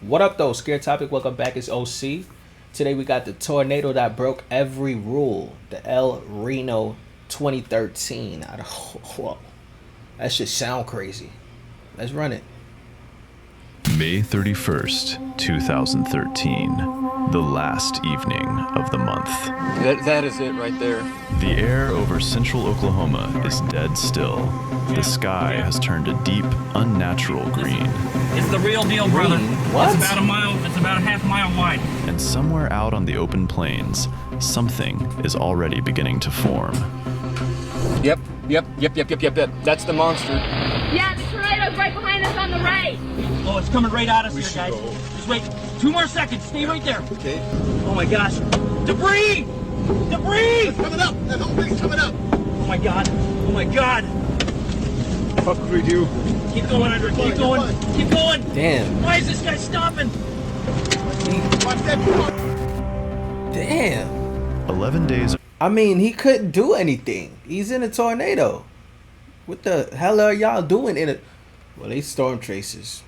What up though, ScareTopic? Welcome back. It's OC. Today we got the tornado that broke every rule. The El Reno 2013. Whoa. That should sound crazy. Let's run it. May 31st, 2013, the last evening of the month. That is it right there. The air over central Oklahoma is dead still. The sky has turned a deep, unnatural green. It's the real deal, brother. What? It's about a mile. It's about a half mile wide. And somewhere out on the open plains, something is already beginning to form. Yep. That's the monster. Yeah, the tornado's right behind us on the right. Oh, it's coming right at us here, guys. Just wait 2 more seconds. Stay right there. Okay. Oh my gosh. Debris! Debris! It's coming up. That whole thing's coming up. Oh my god. Oh my god. What could we do? Keep going, Andrew. Keep going. Keep going. Damn. Why is this guy stopping? Watch that. Damn. 11 days. I mean, he couldn't do anything. He's in a tornado. What the hell are y'all doing in it? Well, they storm chasers.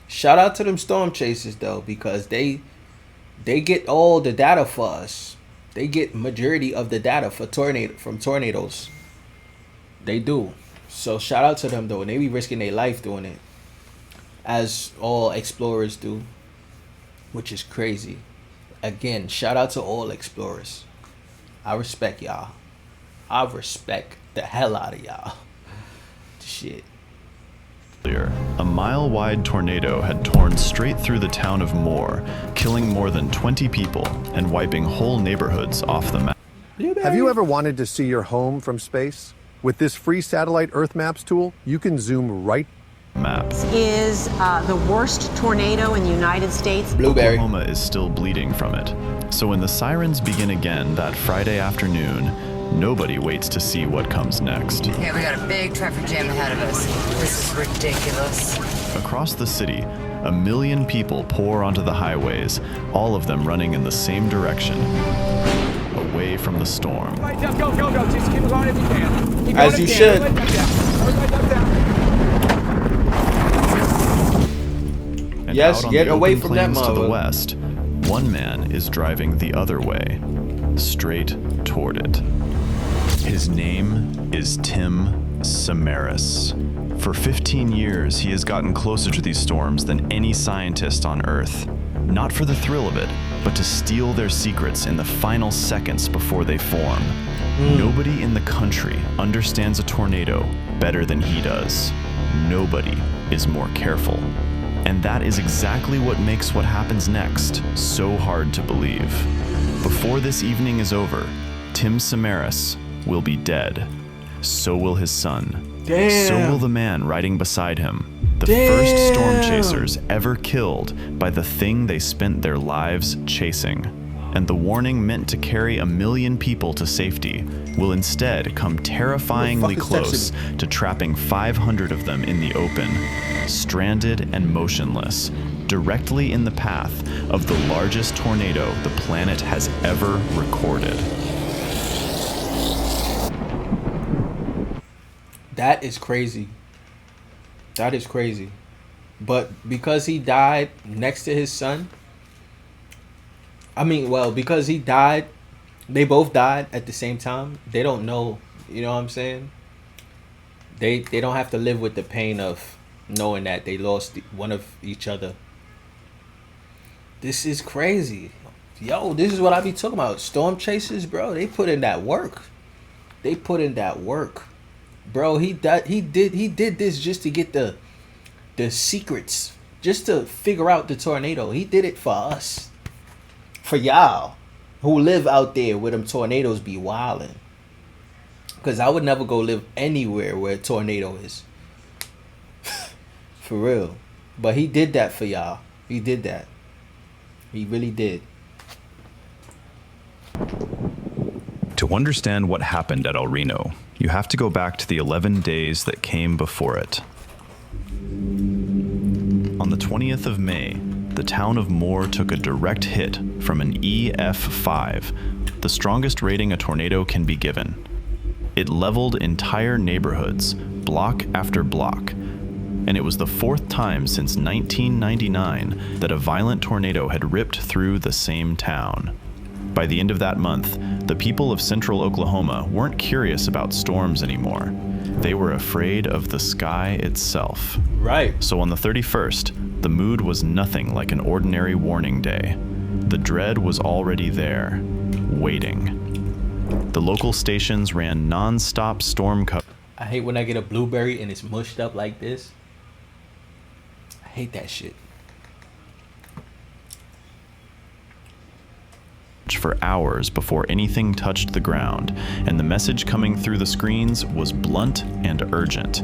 Shout out to them storm chasers though, because they get all the data for us. They get majority of the data for tornadoes. They do. So shout out to them though, and they be risking their life doing it, as all explorers do, which is crazy. Again, shout out to all explorers. I respect y'all. I respect the hell out of y'all. Shit. A mile-wide tornado had torn straight through the town of Moore, killing more than 20 people and wiping whole neighborhoods off the map. Have you ever wanted to see your home from space? With this free satellite Earth Maps tool, you can zoom right. Maps. Is the worst tornado in the United States. Blueberry. Oklahoma is still bleeding from it. So when the sirens begin again that Friday afternoon, nobody waits to see what comes next. Yeah, we got a big traffic jam ahead of us. This is ridiculous. Across the city, 1 million people pour onto the highways, all of them running in the same direction, away from the storm. Right, go. Just keep going if you can. Keep As going you if should. Right down. And Yes, out on get the away open from that plains to the mother. west, one man is driving the other way, straight toward it. His name is Tim Samaras. For 15 years, he has gotten closer to these storms than any scientist on Earth. Not for the thrill of it, but to steal their secrets in the final seconds before they form. Nobody in the country understands a tornado better than he does. Nobody is more careful. And that is exactly what makes what happens next so hard to believe. Before this evening is over, Tim Samaras will be dead. So will his son. Damn. So will the man riding beside him. The Damn. first storm chasers ever killed by the thing they spent their lives chasing. And the warning meant to carry 1 million people to safety will instead come terrifyingly Who the fuck is close to trapping 500 of them in the open, stranded and motionless, directly in the path of the largest tornado the planet has ever recorded. That is crazy. That is crazy. But because he died next to his son, because he died, they both died at the same time. They don't know, you know what I'm saying? They don't have to live with the pain of knowing that they lost one of each other. This is crazy. Yo, this is what I be talking about. Storm chasers, bro, they put in that work. Bro, he did this just to get the secrets, just to figure out the tornado. He did it for us. For y'all who live out there where them tornadoes be wildin'. Because I would never go live anywhere where a tornado is. For real. But he did that for y'all. He did that. He really did. To understand what happened at El Reno, you have to go back to the 11 days that came before it. On the 20th of May, the town of Moore took a direct hit from an EF5, the strongest rating a tornado can be given. It leveled entire neighborhoods, block after block, and it was the 4th time since 1999 that a violent tornado had ripped through the same town. By the end of that month, the people of central Oklahoma weren't curious about storms anymore. They were afraid of the sky itself. Right. So on the 31st, the mood was nothing like an ordinary warning day. The dread was already there, waiting. The local stations ran non-stop storm coverage. I hate when I get a blueberry and it's mushed up like this. I hate that shit. For hours before anything touched the ground, and the message coming through the screens was blunt and urgent.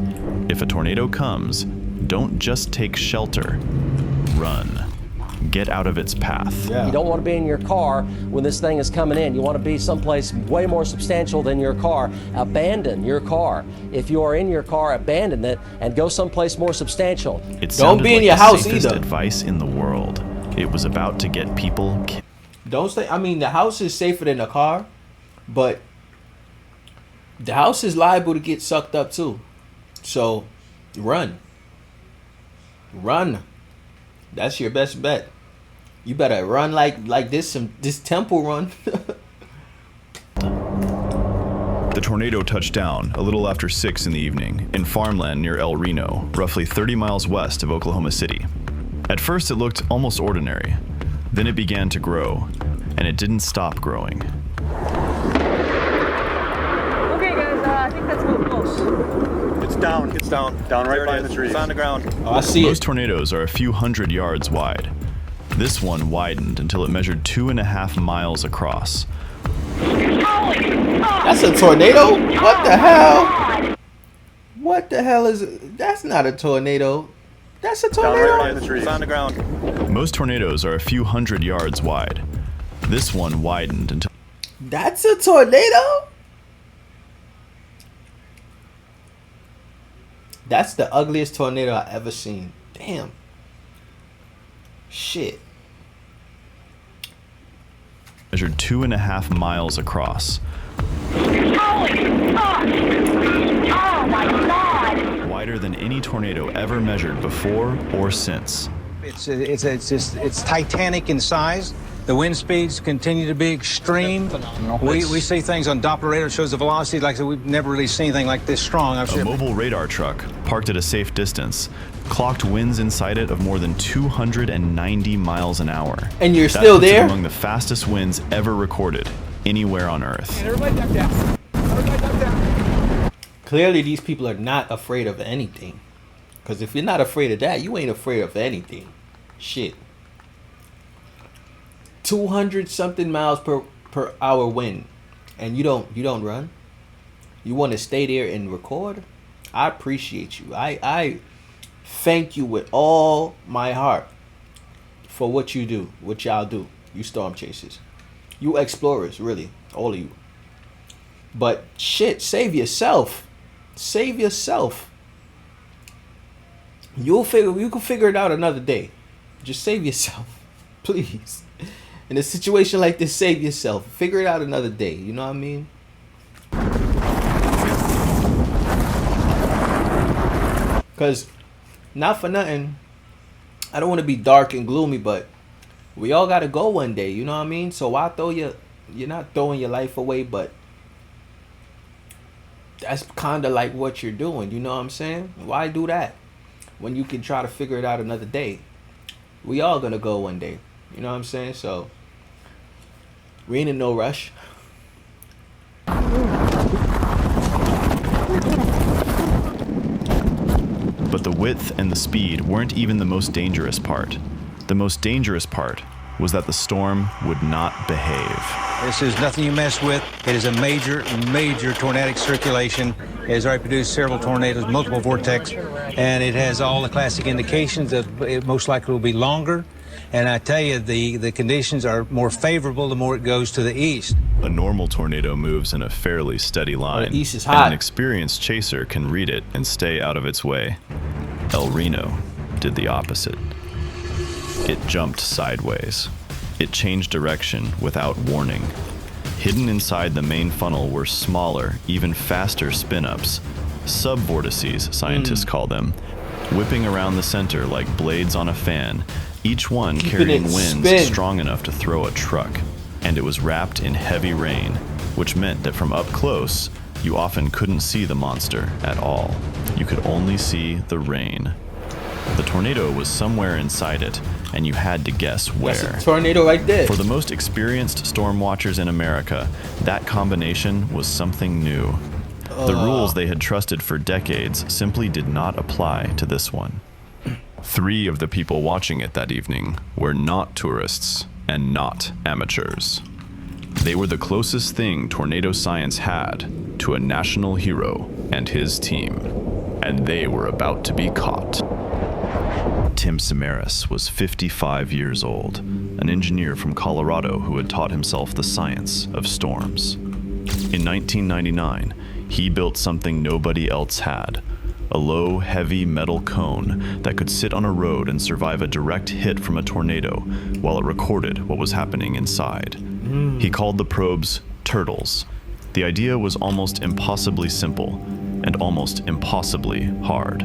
If a tornado comes, don't just take shelter, run. Get out of its path. Yeah. You don't want to be in your car when this thing is coming in. You want to be someplace way more substantial than your car. Abandon your car. If you are in your car, abandon it and go someplace more substantial. It sounded Don't be in like your the house safest either. advice in the world. It was about to get people killed. Don't stay. I mean, the house is safer than the car, but the house is liable to get sucked up too. So, run. Run. That's your best bet. You better run like this temple run. The tornado touched down a little after 6 in the evening in farmland near El Reno, roughly 30 miles west of Oklahoma City. At first it looked almost ordinary. Then it began to grow, and it didn't stop growing. Okay guys, I think that's a little close. It's down. It's down. Down right by the trees. It's on the ground. Oh, I see Most it. tornadoes are a few hundred yards wide. This one widened until it measured 2.5 miles across. That's a tornado? What the hell? What the hell is it? That's not a tornado. That's a Down right tornado. by the trees. It's on the ground. Most tornadoes are a few hundred yards wide. This one widened until... That's a tornado? That's the ugliest tornado I ever seen. Damn. Shit. measured 2.5 miles across. Wider than any tornado ever measured before or since. It's titanic in size. The wind speeds continue to be extreme. We see things on Doppler radar shows the velocity like we've never really seen anything like this strong. A mobile radar truck, parked at a safe distance, clocked winds inside it of more than 290 miles an hour. And you're That still puts it there? among the fastest winds ever recorded anywhere on Earth. Everybody duck down. Everybody duck down. Clearly, these people are not afraid of anything. Because if you're not afraid of that, you ain't afraid of anything. Shit. 200 something miles per hour wind, and you don't run. You want to stay there and record. I appreciate you. I thank you with all my heart for what you do, what y'all do. You storm chasers, you explorers, really, all of you. But shit, save yourself. Save yourself. You can figure it out another day. Just save yourself, please. In a situation like this, save yourself. Figure it out another day. You know what I mean? Because, not for nothing, I don't want to be dark and gloomy, but we all got to go one day. You know what I mean? So why you're not throwing your life away, but that's kind of like what you're doing. You know what I'm saying? Why do that when you can try to figure it out another day? We all going to go one day. You know what I'm saying? So, we ain't in no rush. But the width and the speed weren't even the most dangerous part. The most dangerous part was that the storm would not behave. This is nothing you mess with. It is a major tornadic circulation. It has already produced several tornadoes, multiple vortex, and it has all the classic indications that it most likely will be longer. And I tell you, the conditions are more favorable the more it goes to the east. A normal tornado moves in a fairly steady line, the east is and hot. an experienced chaser can read it and stay out of its way. El Reno did the opposite. It jumped sideways. It changed direction without warning. Hidden inside the main funnel were smaller, even faster spin-ups, sub-vortices, scientists call them. whipping around the center like blades on a fan, each one Keeping carrying it winds spin. strong enough to throw a truck. And it was wrapped in heavy rain, which meant that from up close, you often couldn't see the monster at all. You could only see the rain. The tornado was somewhere inside it, and you had to guess where. That's a tornado right there. For the most experienced storm watchers in America, that combination was something new. The rules they had trusted for decades simply did not apply to this one. 3 of the people watching it that evening were not tourists and not amateurs. They were the closest thing tornado science had to a national hero and his team, and they were about to be caught. Tim Samaras was 55 years old, an engineer from Colorado who had taught himself the science of storms. In 1999, he built something nobody else had, a low, heavy metal cone that could sit on a road and survive a direct hit from a tornado while it recorded what was happening inside. He called the probes turtles. The idea was almost impossibly simple and almost impossibly hard.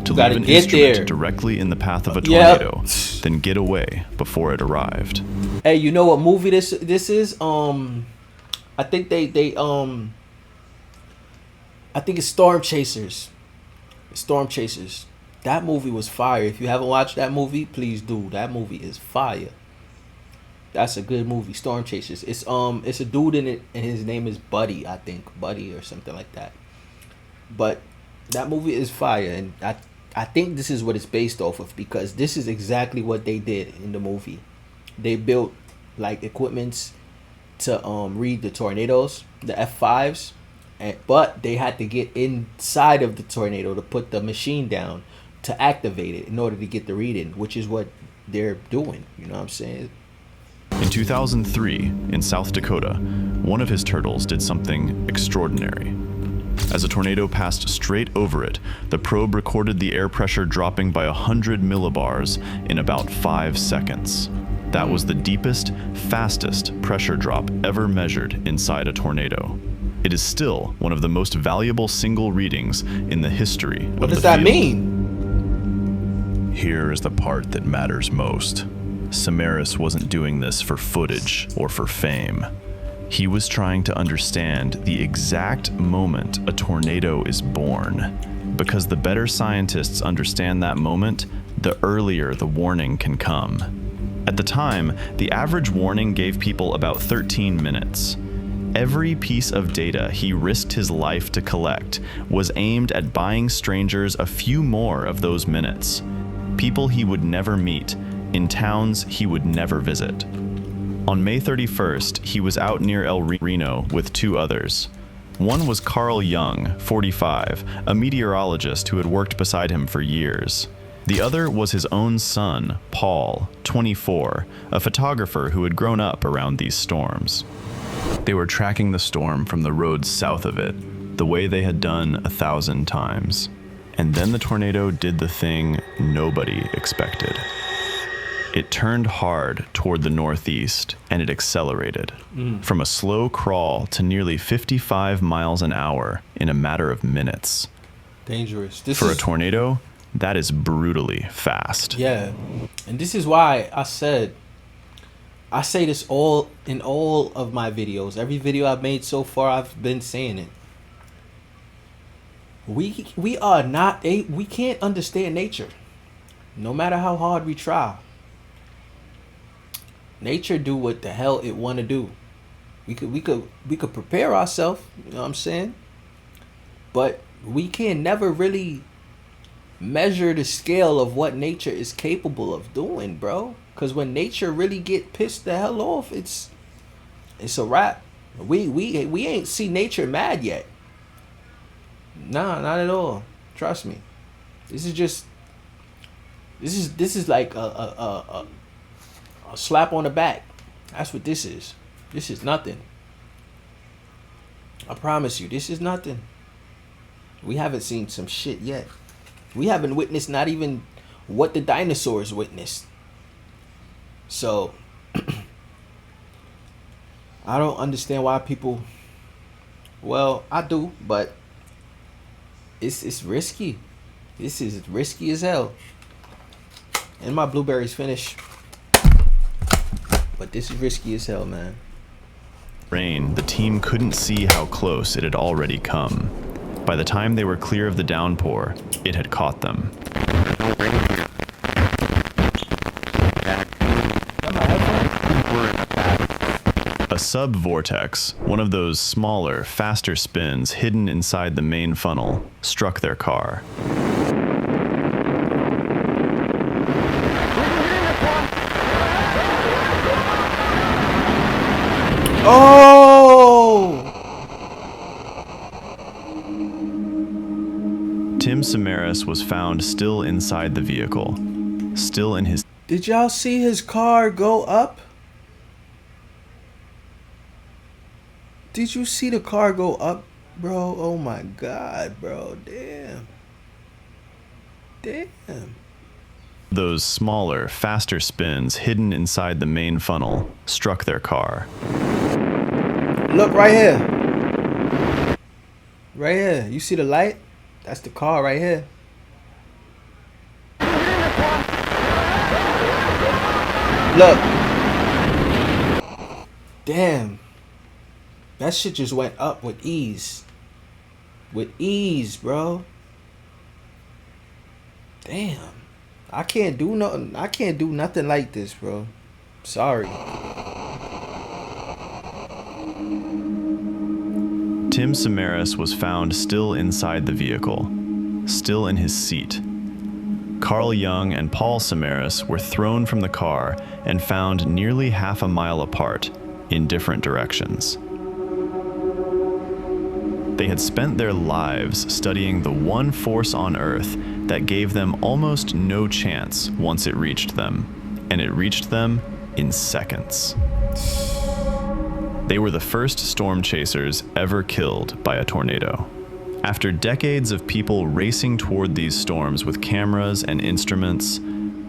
To leave an instrument directly in the path of a tornado, then get away before it arrived. Hey, you know what movie this is? I think I think it's Storm Chasers. Storm Chasers. That movie was fire. If you haven't watched that movie, please do. That movie is fire. That's a good movie, Storm Chasers. It's a dude in it, and his name is Buddy, I think, Buddy or something like that. But that movie is fire, and I think this is what it's based off of, because this is exactly what they did in the movie. They built like equipments to read the tornadoes, the F5s, but they had to get inside of the tornado to put the machine down to activate it in order to get the reading, which is what they're doing. You know what I'm saying? In 2003, in South Dakota, one of his turtles did something extraordinary. As a tornado passed straight over it, the probe recorded the air pressure dropping by 100 millibars in about 5 seconds. That was the deepest, fastest pressure drop ever measured inside a tornado. It is still one of the most valuable single readings in the history of the field. What does that mean? Here is the part that matters most. Samaras wasn't doing this for footage or for fame. He was trying to understand the exact moment a tornado is born, because the better scientists understand that moment, the earlier the warning can come. At the time, the average warning gave people about 13 minutes. Every piece of data he risked his life to collect was aimed at buying strangers a few more of those minutes. People he would never meet, in towns he would never visit. On May 31st, he was out near Reno with 2 others. One was Carl Young, 45, a meteorologist who had worked beside him for years. The other was his own son, Paul, 24, a photographer who had grown up around these storms. They were tracking the storm from the roads south of it, the way they had done 1,000 times. And then the tornado did the thing nobody expected. It turned hard toward the northeast, and it accelerated. From a slow crawl to nearly 55 miles an hour in a matter of minutes. Dangerous. For a tornado, that is brutally fast. Yeah. And this is why I say this all in all of my videos. Every video I've made so far, I've been saying it. We are not we can't understand nature, no matter how hard we try. Nature do what the hell it want to do. We could prepare ourselves, you know what I'm saying? But we can never really measure the scale of what nature is capable of doing, bro. Cause when nature really get pissed the hell off, it's a wrap. We ain't see nature mad yet. Nah, not at all. Trust me. This is like a slap on the back. That's what this is. This is nothing. I promise you, this is nothing. We haven't seen some shit yet. We haven't witnessed not even what the dinosaurs witnessed. So I don't understand why people, well, I do, but it's risky. This is risky as hell. And my blueberries finished. But this is risky as hell, man. Rain, the team couldn't see how close it had already come. By the time they were clear of the downpour, it had caught them. A sub-vortex, one of those smaller, faster spins hidden inside the main funnel, struck their car. Oh! Tim Samaras was found still inside the vehicle, still in his... Did y'all see his car go up? Did you see the car go up, bro? Oh my God, bro. Damn. Damn. Those smaller, faster spins hidden inside the main funnel struck their car. Look right here. Right here. You see the light? That's the car right here. Look. Damn. That shit just went up with ease. With ease, bro. Damn. I can't do nothing. I can't do nothing like this, bro. Sorry. Tim Samaras was found still inside the vehicle, still in his seat. Carl Young and Paul Samaras were thrown from the car and found nearly half a mile apart in different directions. They had spent their lives studying the one force on Earth that gave them almost no chance once it reached them, and it reached them in seconds. They were the first storm chasers ever killed by a tornado. After decades of people racing toward these storms with cameras and instruments,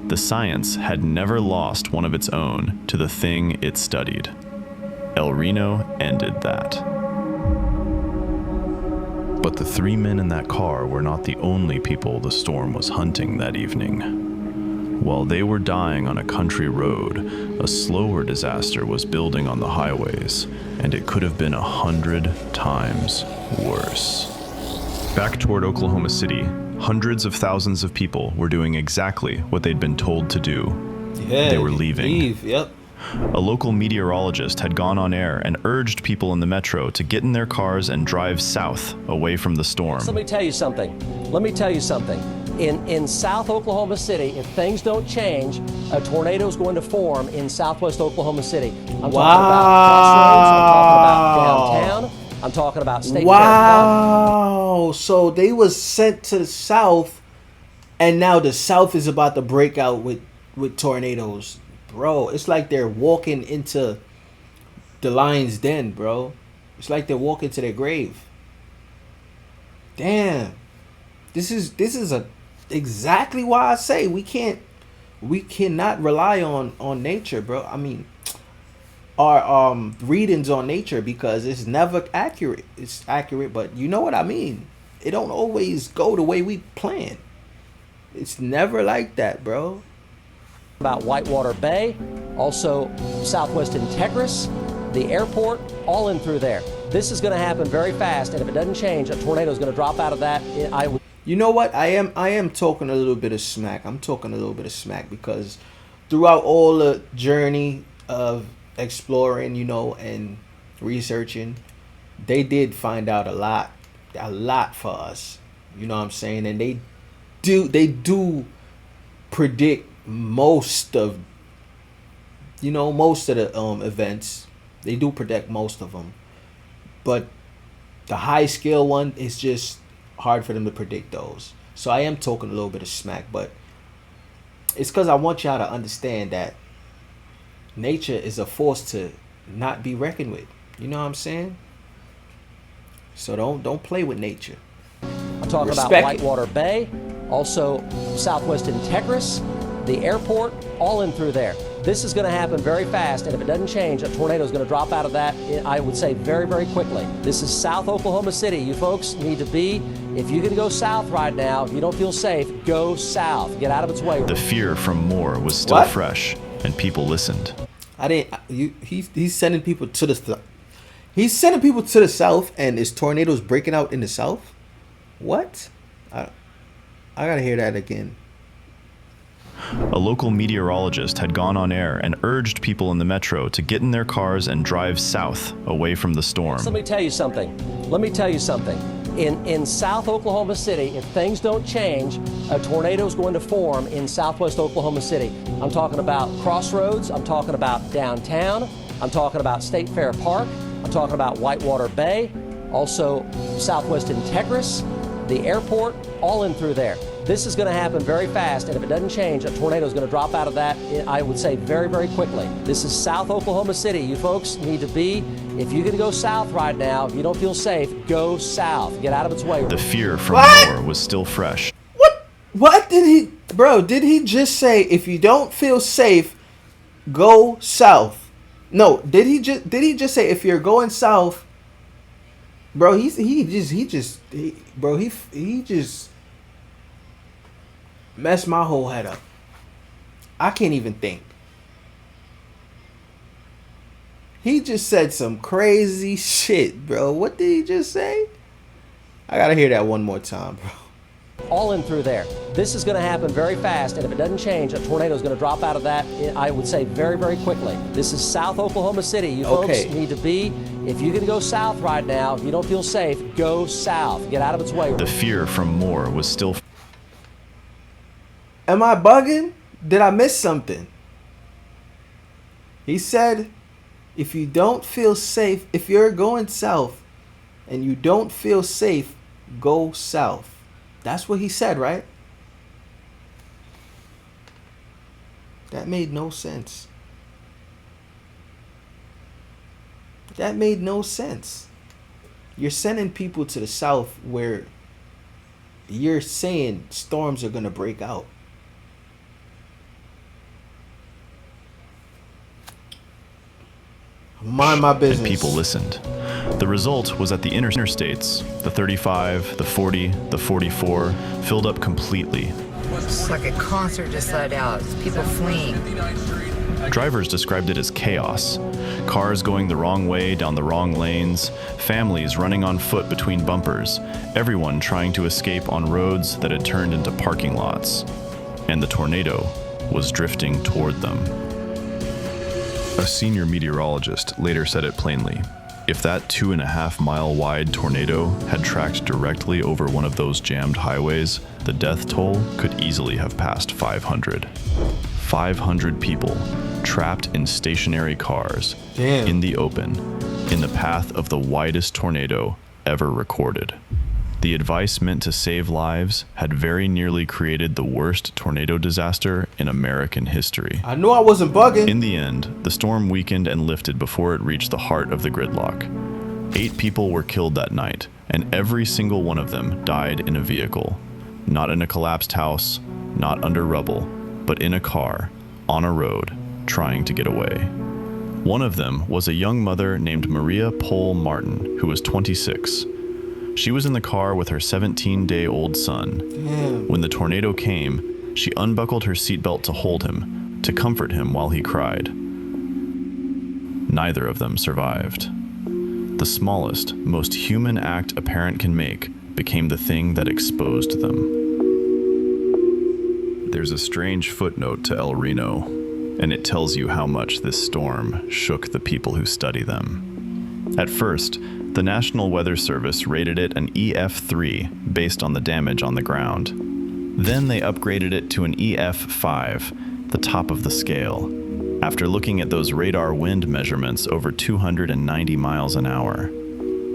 the science had never lost one of its own to the thing it studied. El Reno ended that. But the three men in that car were not the only people the storm was hunting that evening. While they were dying on a country road, a slower disaster was building on the highways, and it could have been 100 times worse. Back toward Oklahoma City, hundreds of thousands of people were doing exactly what they'd been told to do. Yeah, they were leaving. Yep. A local meteorologist had gone on air and urged people in the metro to get in their cars and drive south, away from the storm. Let me tell you something. In South Oklahoma City, if things don't change, a tornado is going to form in southwest Oklahoma City. I'm talking about crossroads, I'm talking about downtown, I'm talking about State Fair Park. So they was sent to the south, and now the south is about to break out with tornadoes. Bro, it's like they're walking into the lion's den, bro. It's like they're walking to their grave. Damn. This is exactly why I say we cannot rely on nature, bro. I mean, our readings on nature, because it's never accurate. It's accurate, but you know what I mean. It don't always go the way we plan. It's never like that, bro. About Whitewater Bay, also southwest Integris, the airport, all in through there. This is going to happen very fast, and if it doesn't change, a tornado is going to drop out of that. You know what? I am talking a little bit of smack. I'm talking a little bit of smack because throughout all the journey of exploring, and researching, they did find out a lot for us. You know what I'm saying? And they do predict most of the events. They do predict most of them, but the high scale one is just hard for them to predict those. So I am talking a little bit of smack, but it's because I want y'all to understand that nature is a force to not be reckoned with. You know what I'm saying? So don't play with nature. I'm talking about Whitewater Bay, also southwest Integris, the airport, all in through there. This is going to happen very fast, and if it doesn't change, a tornado is going to drop out of that, I would say, very, very quickly. This is South Oklahoma City. You folks need to be, if you're going to go south right now, if you don't feel safe, go south. Get out of its way. The fear from more was still fresh, and people listened. He's sending people to the He's sending people to the south, and is tornadoes breaking out in the south? What? I gotta hear that again. A local meteorologist had gone on air and urged people in the metro to get in their cars and drive south, away from the storm. Let me tell you something. In South Oklahoma City, if things don't change, a tornado is going to form in southwest Oklahoma City. I'm talking about Crossroads. I'm talking about downtown. I'm talking about State Fair Park. I'm talking about Whitewater Bay. Also, southwest Integris, the airport, all in through there. This is going to happen very fast, and if it doesn't change, a tornado is going to drop out of that, I would say, very, very quickly. This is South Oklahoma City. You folks need to be, if you're going to go south right now, if you don't feel safe, go south. Get out of its way. The fear from more was still fresh. What did he... Bro, did he just say, if you don't feel safe, go south? No, did he just say, if you're going south... Bro, he just messed my whole head up. I can't even think. He just said some crazy shit, bro. What did he just say? I gotta hear that one more time, bro. All in through there. This is going to happen very fast, and if it doesn't change, a tornado is going to drop out of that, I would say, very, very quickly. This is South Oklahoma City. You folks need to be, if you're going to go south right now, if you don't feel safe, go south. Get out of its way. The fear from more was still... Am I bugging? Did I miss something? He said, if you don't feel safe, if you're going south and you don't feel safe, go south. That's what he said, right? That made no sense. That made no sense. You're sending people to the south where you're saying storms are going to break out. Mind my business. And people listened. The result was that the interstates, the 35, the 40, the 44, filled up completely. It's like a concert just let out. It's people fleeing. Drivers described it as chaos. Cars going the wrong way down the wrong lanes, families running on foot between bumpers, everyone trying to escape on roads that had turned into parking lots. And the tornado was drifting toward them. A senior meteorologist later said it plainly. If that 2.5-mile wide tornado had tracked directly over one of those jammed highways, the death toll could easily have passed 500. 500 people trapped in stationary cars in the open in the path of the widest tornado ever recorded. The advice meant to save lives had very nearly created the worst tornado disaster in American history. I knew I wasn't bugging. In the end, the storm weakened and lifted before it reached the heart of the gridlock. 8 people were killed that night, and every single one of them died in a vehicle. Not in a collapsed house, not under rubble, but in a car, on a road, trying to get away. One of them was a young mother named Maria Pohl Martin, who was 26. She was in the car with her 17-day-old son. When the tornado came, she unbuckled her seatbelt to hold him, to comfort him while he cried. Neither of them survived. The smallest, most human act a parent can make became the thing that exposed them. There's a strange footnote to El Reno, and it tells you how much this storm shook the people who study them. At first, the National Weather Service rated it an EF3 based on the damage on the ground. Then they upgraded it to an EF5, the top of the scale, after looking at those radar wind measurements over 290 miles an hour.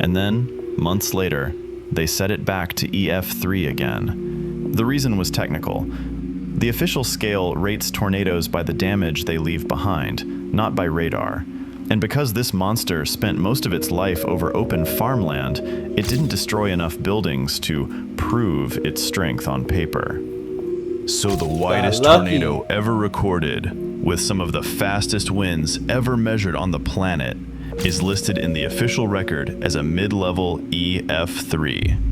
And then, months later, they set it back to EF3 again. The reason was technical. The official scale rates tornadoes by the damage they leave behind, not by radar. And because this monster spent most of its life over open farmland, it didn't destroy enough buildings to prove its strength on paper. So the widest tornado ever recorded with some of the fastest winds ever measured on the planet, is listed in the official record as a mid-level EF3.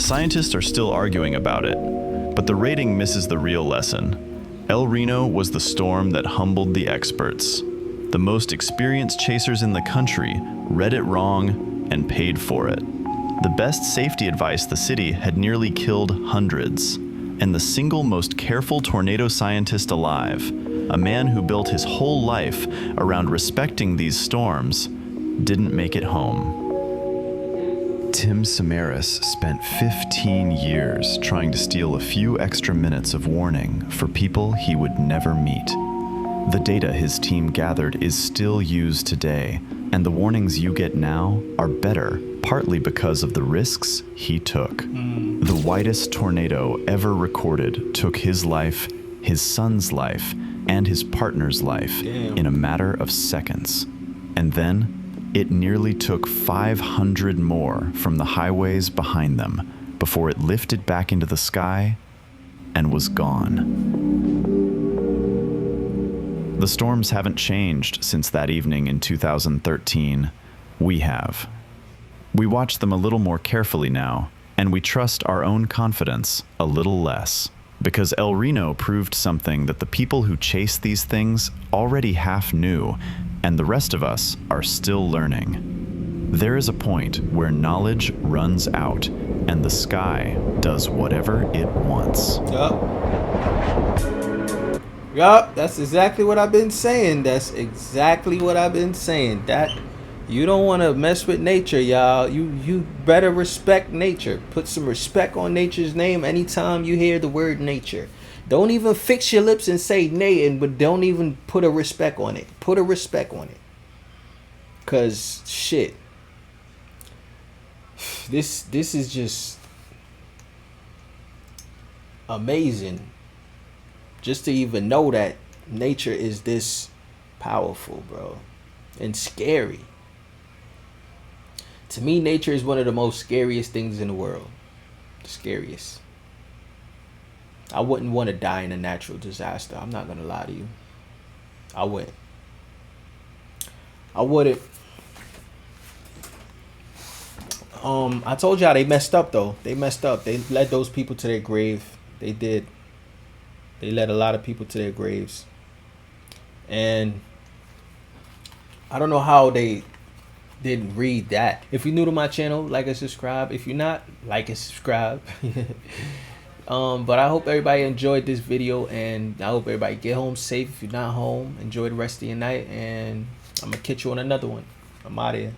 Scientists are still arguing about it, but the rating misses the real lesson. El Reno was the storm that humbled the experts. The most experienced chasers in the country read it wrong and paid for it. The best safety advice the city had nearly killed hundreds, and the single most careful tornado scientist alive, a man who built his whole life around respecting these storms, didn't make it home. Tim Samaras spent 15 years trying to steal a few extra minutes of warning for people he would never meet. The data his team gathered is still used today, and the warnings you get now are better, partly because of the risks he took. The widest tornado ever recorded took his life, his son's life, and his partner's life in a matter of seconds. And then, it nearly took 500 more from the highways behind them before it lifted back into the sky and was gone. The storms haven't changed since that evening in 2013. We have. We watch them a little more carefully now, and we trust our own confidence a little less. Because El Reno proved something that the people who chase these things already half knew, and the rest of us are still learning. There is a point where knowledge runs out, and the sky does whatever it wants. Yup, that's exactly what I've been saying. That you don't want to mess with nature, y'all. You better respect nature. Put some respect on nature's name anytime you hear the word nature. Don't even fix your lips and say nay, but don't even put a respect on it. Put a respect on it. Cause shit. This is just amazing. Just to even know that nature is this powerful, bro. And scary. To me, nature is one of the most scariest things in the world. The scariest. I wouldn't want to die in a natural disaster. I'm not going to lie to you. I wouldn't. I told y'all they messed up, though. They messed up. They led those people to their grave. They did. They led a lot of people to their graves. And I don't know how they didn't read that. If you're new to my channel, like and subscribe. If you're not, like and subscribe. But I hope everybody enjoyed this video, and I hope everybody get home safe. If you're not home, enjoy the rest of your night, and I'm gonna catch you on another one. I'm out of here.